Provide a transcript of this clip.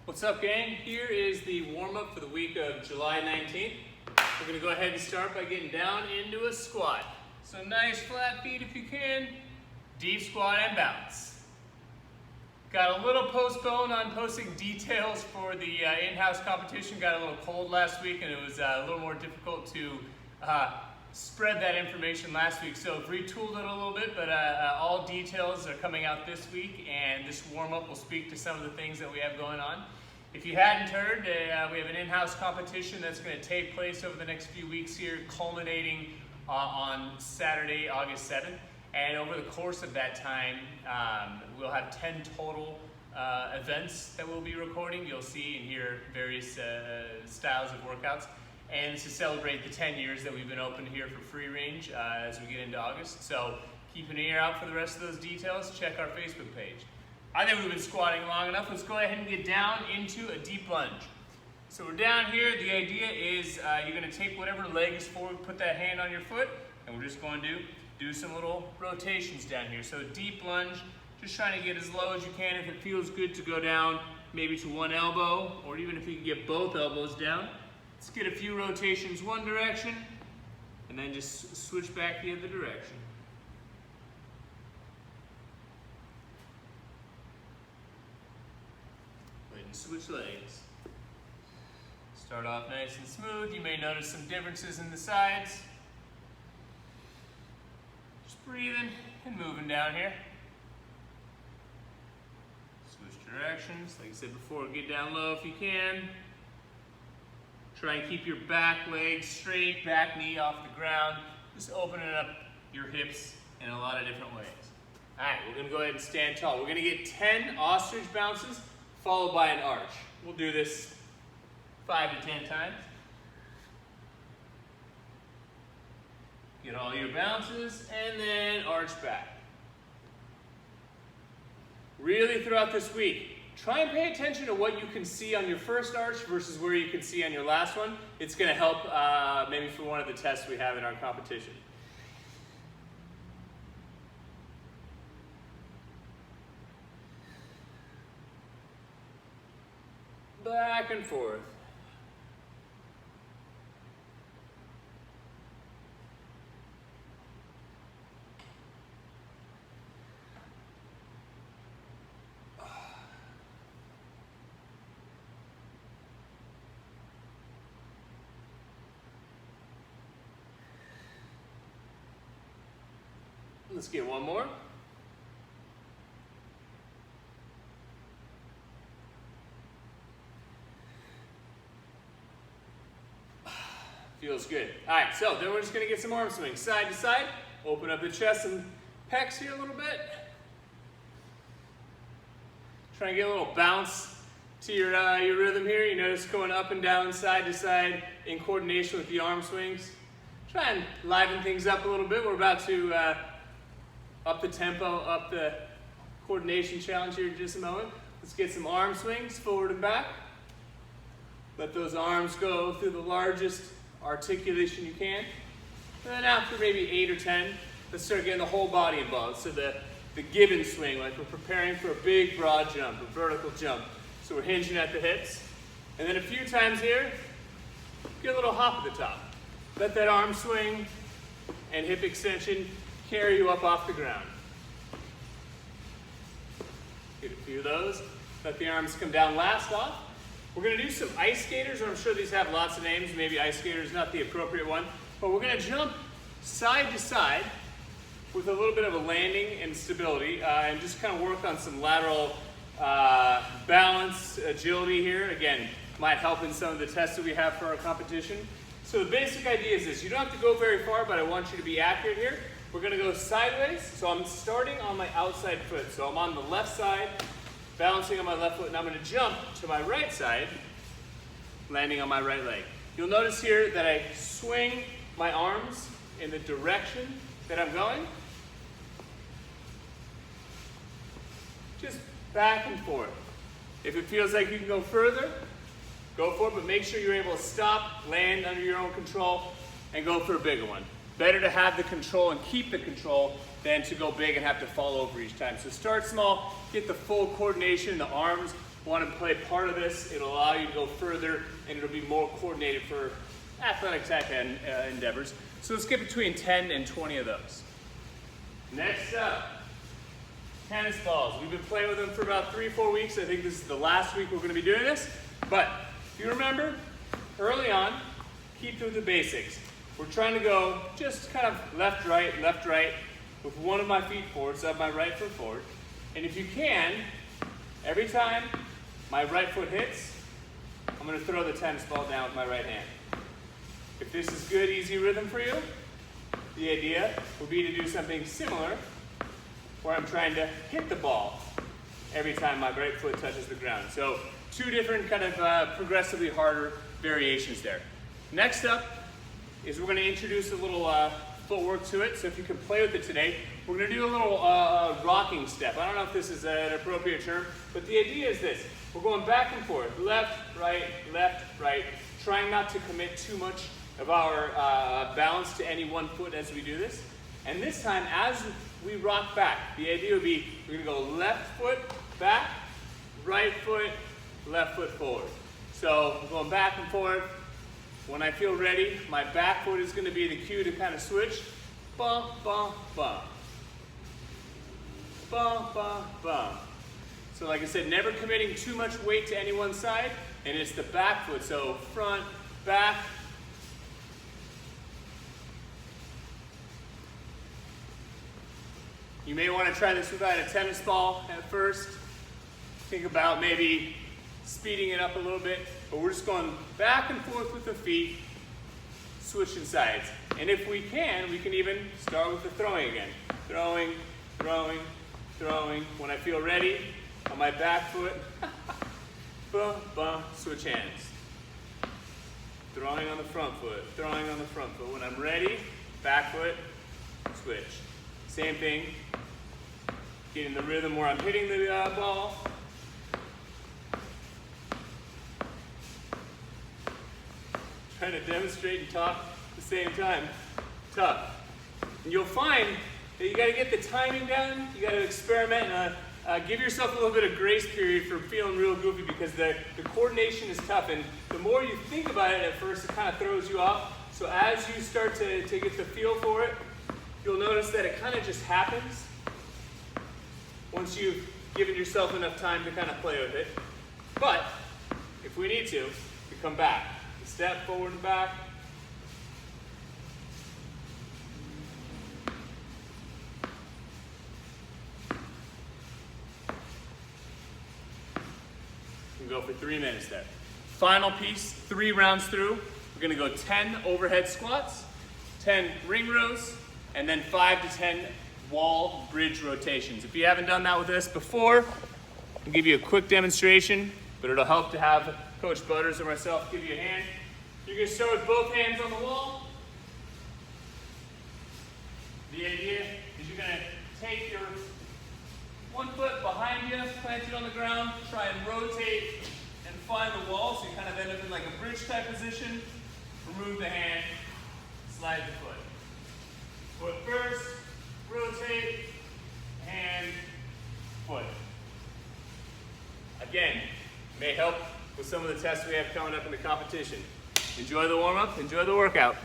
What's up, gang? Here is the warm-up for the week of July 19th. We're going to go ahead and start by getting down into a squat. So nice flat feet if you can, deep squat and bounce. Got a little postpone on posting details for the in-house competition. Got a little cold last week and it was a little more difficult to spread that information last week. So retooled it a little bit, but all details are coming out this week, and this warm-up will speak to some of the things that we have going on. If you hadn't heard, we have an in-house competition that's going to take place over the next few weeks here, culminating on Saturday, August 7th. And over the course of that time, we'll have 10 total events that we'll be recording. You'll see and hear various styles of workouts. And it's to celebrate the 10 years that we've been open here for free range as we get into August. So keep an ear out for the rest of those details. Check our Facebook page. I think we've been squatting long enough. Let's go ahead and get down into a deep lunge. So we're down here. The idea is you're going to take whatever leg is forward, put that hand on your foot, and we're just going to do some little rotations down here. So deep lunge, just trying to get as low as you can. If it feels good to go down maybe to one elbow, or even if you can get both elbows down. Let's get a few rotations one direction, and then just switch back the other direction. Go ahead and switch legs. Start off nice and smooth. You may notice some differences in the sides. Just breathing and moving down here. Switch directions. Like I said before, get down low if you can. Try and keep your back leg straight, back knee off the ground. Just opening up your hips in a lot of different ways. All right, we're gonna go ahead and stand tall. We're gonna get 10 ostrich bounces followed by an arch. We'll do this 5 to 10 times. Get all your bounces and then arch back. Really throughout this week, try and pay attention to what you can see on your first arch versus where you can see on your last one. It's going to help maybe for one of the tests we have in our competition. Back and forth. Let's get one more. Feels good. All right, so then we're just gonna get some arm swings. Side to side, open up the chest and pecs here a little bit. Try and get a little bounce to your rhythm here. You notice going up and down, side to side in coordination with the arm swings. Try and liven things up a little bit. We're about to up the tempo, up the coordination challenge here in just a moment. Let's get some arm swings forward and back. Let those arms go through the largest articulation you can. And then after maybe 8 or 10, let's start getting the whole body involved. So the gibbon swing, like we're preparing for a big broad jump, a vertical jump. So we're hinging at the hips. And then a few times here, get a little hop at the top. Let that arm swing and hip extension carry you up off the ground. Get a few of those. Let the arms come down last off. We're going to do some ice skaters, or I'm sure these have lots of names. Maybe ice skater is not the appropriate one. But we're going to jump side to side with a little bit of a landing and stability, and just kind of work on some lateral balance, agility here. Again, might help in some of the tests that we have for our competition. So the basic idea is this. You don't have to go very far, but I want you to be accurate here. We're going to go sideways, so I'm starting on my outside foot. So I'm on the left side, balancing on my left foot, and I'm going to jump to my right side, landing on my right leg. You'll notice here that I swing my arms in the direction that I'm going. Just back and forth. If it feels like you can go further, go for it, but make sure you're able to stop, land under your own control, and go for a bigger one. Better to have the control and keep the control than to go big and have to fall over each time. So start small, get the full coordination, the arms want to play part of this, it'll allow you to go further and it'll be more coordinated for athletic type endeavors. So let's get between 10 and 20 of those. Next up, tennis balls. We've been playing with them for about 3-4 weeks. I think this is the last week we're going to be doing this. But if you remember, early on, keep to the basics. We're trying to go just kind of left, right, with one of my feet forward, so I have my right foot forward. And if you can, every time my right foot hits, I'm going to throw the tennis ball down with my right hand. If this is good, easy rhythm for you, the idea will be to do something similar where I'm trying to hit the ball every time my right foot touches the ground. So 2 different kind of progressively harder variations there. Next up is we're going to introduce a little footwork to it. So if you can play with it today, we're going to do a little rocking step. I don't know if this is an appropriate term, but the idea is this. We're going back and forth, left, right, trying not to commit too much of our balance to any one foot as we do this. And this time, as we rock back, the idea would be we're going to go left foot back, right foot, left foot forward. So we're going back and forth. When I feel ready, my back foot is going to be the cue to kind of switch. Bum, bum, bum. Bum, bum, bum. So like I said, never committing too much weight to any one side, and it's the back foot. So front, back. You may want to try this without a tennis ball at first. Think about maybe speeding it up a little bit, but we're just going back and forth with the feet, switching sides. And if we can even start with the throwing again. Throwing, throwing, throwing. When I feel ready, on my back foot, bum, bum, switch hands. Throwing on the front foot, throwing on the front foot. When I'm ready, back foot, switch. Same thing, getting the rhythm where I'm hitting the ball. Trying to demonstrate and talk at the same time. Tough. And you'll find that you got to get the timing down, you got to experiment, and give yourself a little bit of grace period for feeling real goofy because the coordination is tough, and the more you think about it at first, it kind of throws you off. So as you start to get the feel for it, you'll notice that it kind of just happens once you've given yourself enough time to kind of play with it. But if we need to, we come back. Step forward and back. You can go for 3 minutes there. Final piece, 3 rounds through. We're going to go 10 overhead squats, 10 ring rows, and then 5 to 10 wall bridge rotations. If you haven't done that with us before, I'll give you a quick demonstration, but it'll help to have Coach Butters or myself give you a hand. You're going to start with both hands on the wall. The idea is you're going to take your one foot behind you, plant it on the ground, try and rotate and find the wall, so you kind of end up in like a bridge type position. Remove the hand, slide the foot. Foot first, rotate, hand, foot. Again, may help with some of the tests we have coming up in the competition. Enjoy the warm-up, enjoy the workout.